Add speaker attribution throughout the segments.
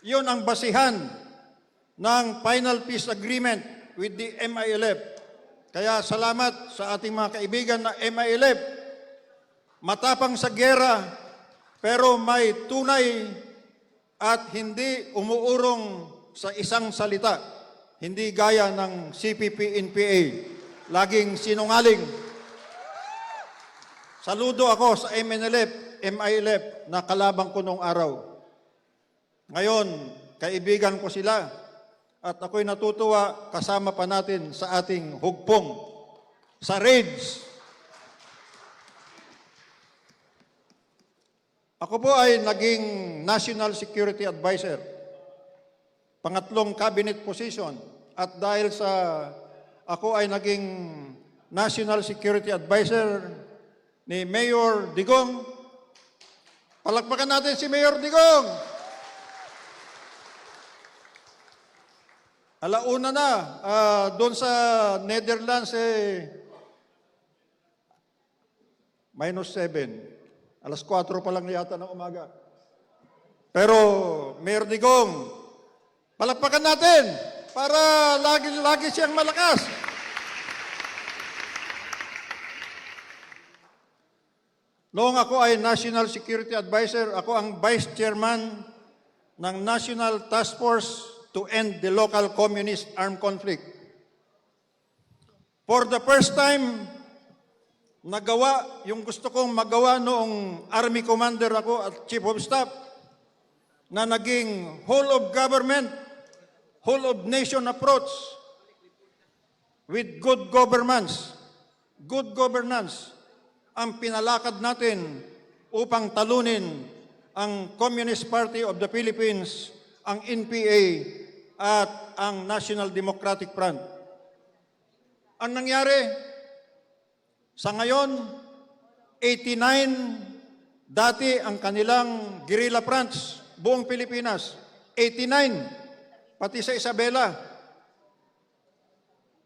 Speaker 1: Yun ang basihan ng final peace agreement with the MILF. Kaya salamat sa ating mga kaibigan na MILF. Matapang sa gera, pero may tunay at hindi umuurong sa isang salita. Hindi gaya ng CPP-NPA, laging sinungaling. Saludo ako sa MILF na kalabang ko nung araw. Ngayon, kaibigan ko sila at ako'y natutuwa kasama pa natin sa ating hugpong, sa raids. Ako po ay naging National Security Advisor, pangatlong cabinet position. At dahil sa ako ay naging National Security Advisor ni Mayor Digong, palakpakan natin si Mayor Digong. Alauna na, doon sa Netherlands, -7. Alas 4 pa lang yata ng umaga. Pero, Mayor Digong, palakpakan natin para lagi siyang malakas. Noong ako ay National Security Advisor, ako ang Vice Chairman ng National Task Force to End the Local Communist Armed Conflict. For the first time, nagawa yung gusto kong magawa noong Army Commander ako at Chief of Staff na naging whole of government, whole of nation approach with good governance. Good governance ang pinalakad natin upang talunin ang Communist Party of the Philippines, ang NPA at ang National Democratic Front. Ang nangyari, sa ngayon, 89 dati ang kanilang guerrilla fronts, buong Pilipinas. 89, pati sa Isabela.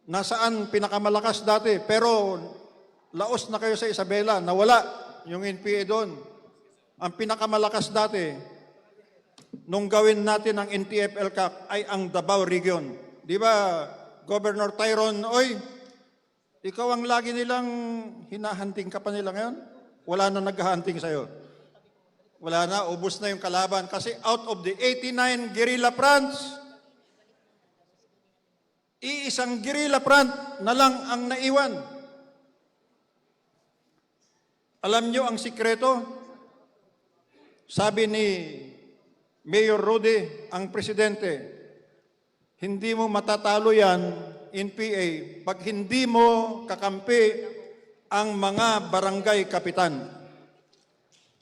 Speaker 1: Nasaan pinakamalakas dati, pero laos na kayo sa Isabela, nawala yung NPA doon. Ang pinakamalakas dati, nung gawin natin ang NTF-ELCAC ay ang Davao Region. Di ba, Governor Tyrone, oy, ikaw ang lagi nilang hinahanting ka pa nila ngayon? Wala na naghahunting sa'yo. Wala na, ubos na yung kalaban. Kasi out of the 89 guerrilla fronts, iisang guerrilla front na lang ang naiwan. Alam nyo ang sikreto? Sabi ni Mayor Rudy, ang presidente, hindi mo matatalo yan, NPA, pag hindi mo kakampi ang mga barangay kapitan.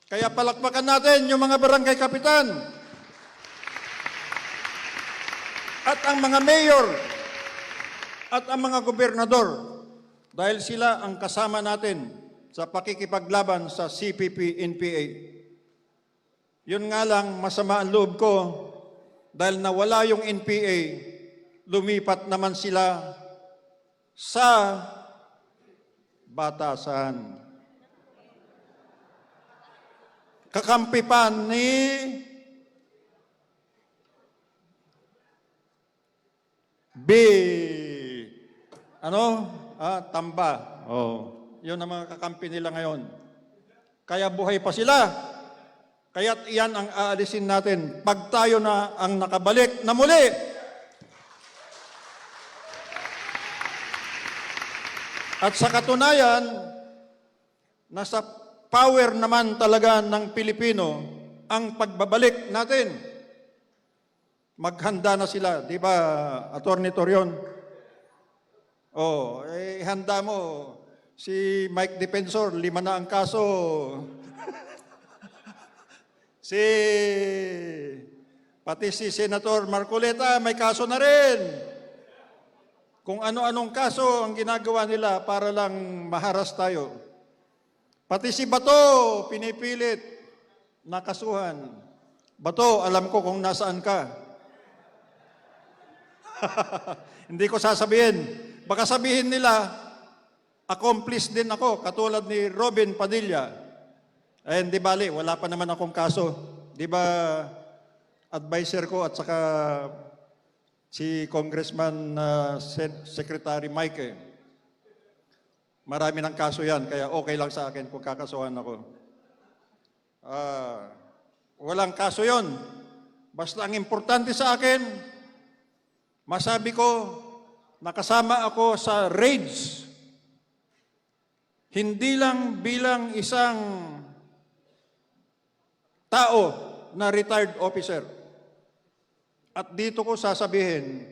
Speaker 1: Kaya palakpakan natin yung mga barangay kapitan. At ang mga mayor, at ang mga gobernador, dahil sila ang kasama natin sa pakikipaglaban sa CPP-NPA. Yun nga lang, masama ang loob ko, dahil nawala yung NPA, lumipat naman sila sa batasan. Kakampi pa ni Tamba. Yun ang mga kakampi nila ngayon. Kaya buhay pa sila. Kaya't iyan ang aalisin natin pag tayo na ang nakabalik na muli. At sa katunayan, nasa power naman talaga ng Pilipino ang pagbabalik natin. Maghanda na sila, di ba, Attorney Torion? Handa mo, si Mike Defensor, 5 na ang kaso. Pati si Senator Marcoleta, may kaso na rin. Kung ano-anong kaso ang ginagawa nila para lang maharas tayo. Pati si Bato, pinipilit, nakasuhan. Bato, alam ko kung nasaan ka. Hindi ko sasabihin. Baka sabihin nila, accomplice din ako, katulad ni Robin Padilla. Hindi bali, wala pa naman akong kaso. Di ba, advisor ko at saka si Congressman Secretary Mike. Marami ng kaso yan, kaya okay lang sa akin kung kakasuhan ako. Walang kaso yon. Basta ang importante sa akin, masabi ko, nakasama ako sa raids. Hindi lang bilang isang tao na retired officer. At dito ko sasabihin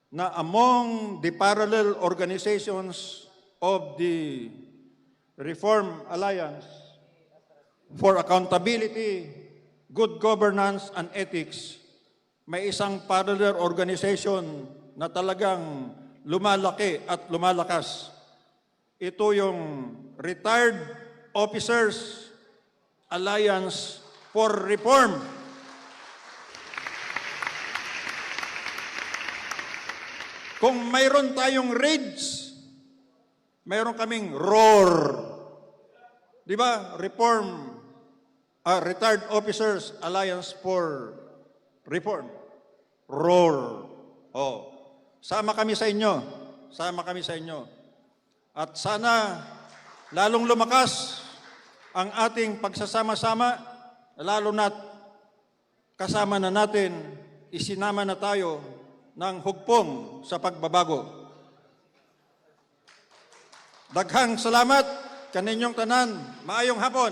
Speaker 1: na among the parallel organizations of the Reform Alliance for Accountability, Good Governance and Ethics, may isang parallel organization na talagang lumalaki at lumalakas. Ito yung Retired Officers Alliance for Reform. Kung mayroon tayong raids, mayroon kaming ROAR. Di ba? Retired Officers Alliance for Reform. ROAR. Oh. Sama kami sa inyo. Sama kami sa inyo. At sana lalong lumakas ang ating pagsasama-sama, lalo na't kasama na natin, isinama na tayo ng hugpong sa pagbabago. Daghang salamat kaninyong tanan. Maayong hapon.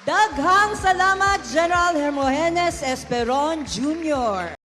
Speaker 2: Daghang salamat, General Hermogenes Esperon Jr.